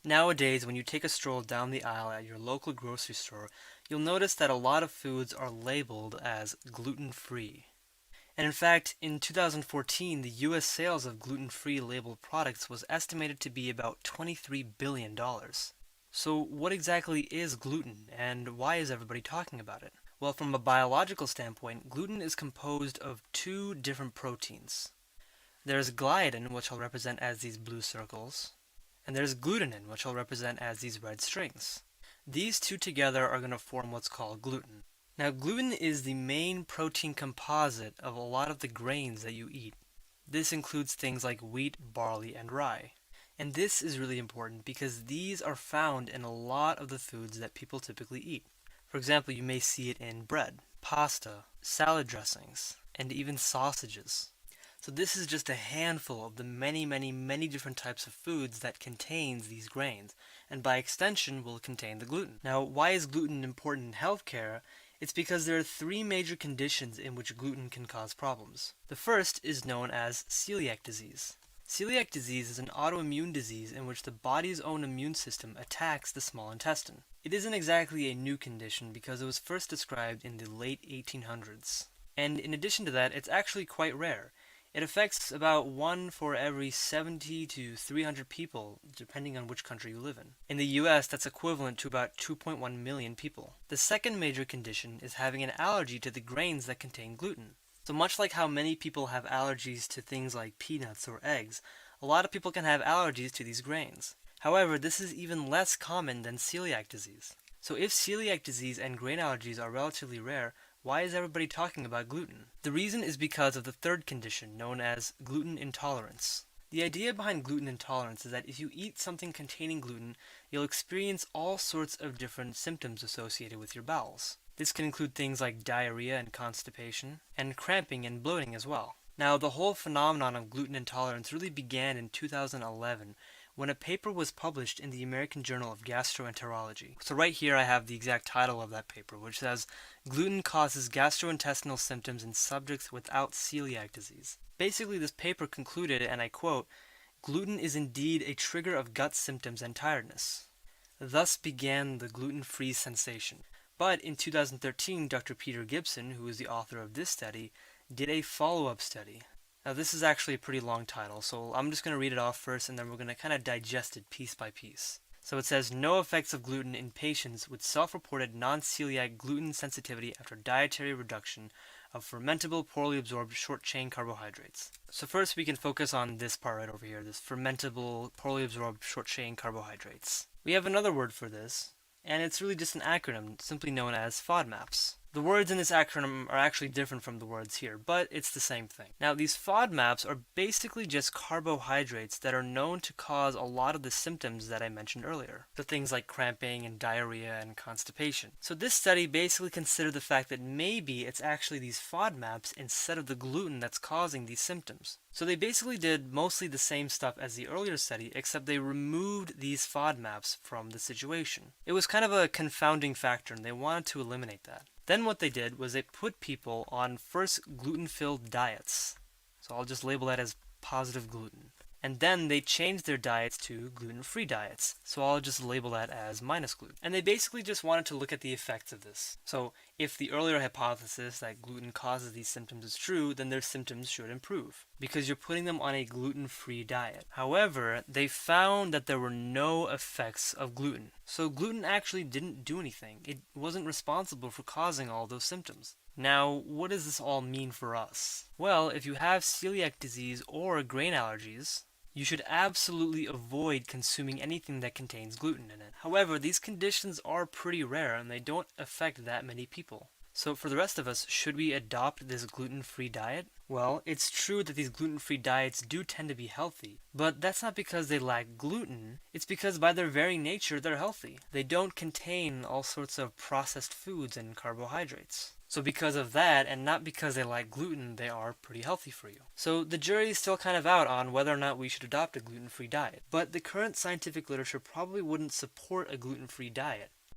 Nowadays, when you take a stroll down the aisle at your local grocery store, you'll notice that a lot of foods are labeled as gluten-free. And in fact, in 2014, the US sales of gluten-free labeled products was estimated to be about $23 billion. So what exactly is gluten, and why is everybody talking about it? Well, from a biological standpoint, gluten is composed of two different proteins. There's gliadin, which I'll represent as these blue circles, and there's glutenin, which I'll represent as these red strings. These two together are going to form what's called gluten. Now, gluten is the main protein composite of a lot of the grains that you eat. This includes things like wheat, barley, and rye. And this is really important because these are found in a lot of the foods that people typically eat. For example, you may see it in bread, pasta, salad dressings, and even sausages. So this is just a handful of the many different types of foods that contains these grains, and by extension will contain the gluten. Now, why is gluten important in healthcare? It's because there are three major conditions in which gluten can cause problems. The first is known as celiac disease. Celiac disease is an autoimmune disease in which the body's own immune system attacks the small intestine. It isn't exactly a new condition because it was first described in the late 1800s. And in addition to that, it's actually quite rare. It affects about 1 for every 70 to 300 people, depending on which country you live in. In the US, that's equivalent to about 2.1 million people. The second major condition is having an allergy to the grains that contain gluten. So much like how many people have allergies to things like peanuts or eggs, a lot of people can have allergies to these grains. However, this is even less common than celiac disease. So if celiac disease and grain allergies are relatively rare, why is everybody talking about gluten? The reason is because of the third condition, known as gluten intolerance. The idea behind gluten intolerance is that if you eat something containing gluten, you'll experience all sorts of different symptoms associated with your bowels. This can include things like diarrhea and constipation, and cramping and bloating as well. Now, the whole phenomenon of gluten intolerance really began in 2011 when a paper was published in the American Journal of Gastroenterology. So right here I have the exact title of that paper, which says, "Gluten causes gastrointestinal symptoms in subjects without celiac disease." Basically, this paper concluded, and I quote, "Gluten is indeed a trigger of gut symptoms and tiredness." Thus began the gluten-free sensation. But in 2013, Dr. Peter Gibson, who is the author of this study, did a follow-up study. Now this is actually a pretty long title, so I'm just going to read it off first and then we're going to kind of digest it piece by piece. So it says, no effects of gluten in patients with self-reported non-celiac gluten sensitivity after dietary reduction of fermentable, poorly absorbed short-chain carbohydrates. So first we can focus on this part right over here, this fermentable, poorly absorbed short-chain carbohydrates. We have another word for this, and it's really just an acronym, simply known as FODMAPs. The words in this acronym are actually different from the words here, but it's the same thing. Now, these FODMAPs are basically just carbohydrates that are known to cause a lot of the symptoms that I mentioned earlier. So things like cramping and diarrhea and constipation. So this study basically considered the fact that maybe it's actually these FODMAPs instead of the gluten that's causing these symptoms. So they basically did mostly the same stuff as the earlier study, except they removed these FODMAPs from the situation. It was kind of a confounding factor, and they wanted to eliminate that. Then what they did was they put people on first gluten-filled diets. So I'll just label that as positive gluten. And then they changed their diets to gluten-free diets. So I'll just label that as minus gluten. And they basically just wanted to look at the effects of this. So if the earlier hypothesis that gluten causes these symptoms is true, then their symptoms should improve, because you're putting them on a gluten-free diet. However, they found that there were no effects of gluten. So gluten actually didn't do anything. It wasn't responsible for causing all those symptoms. Now, what does this all mean for us? Well, if you have celiac disease or grain allergies, you should absolutely avoid consuming anything that contains gluten in it. However, these conditions are pretty rare and they don't affect that many people. So for the rest of us, should we adopt this gluten-free diet? Well, it's true that these gluten-free diets do tend to be healthy, but that's not because they lack gluten, it's because by their very nature they're healthy. They don't contain all sorts of processed foods and carbohydrates. So because of that, and not because they lack gluten, they are pretty healthy for you. So the jury is still kind of out on whether or not we should adopt a gluten-free diet. But the current scientific literature probably wouldn't support a gluten-free diet.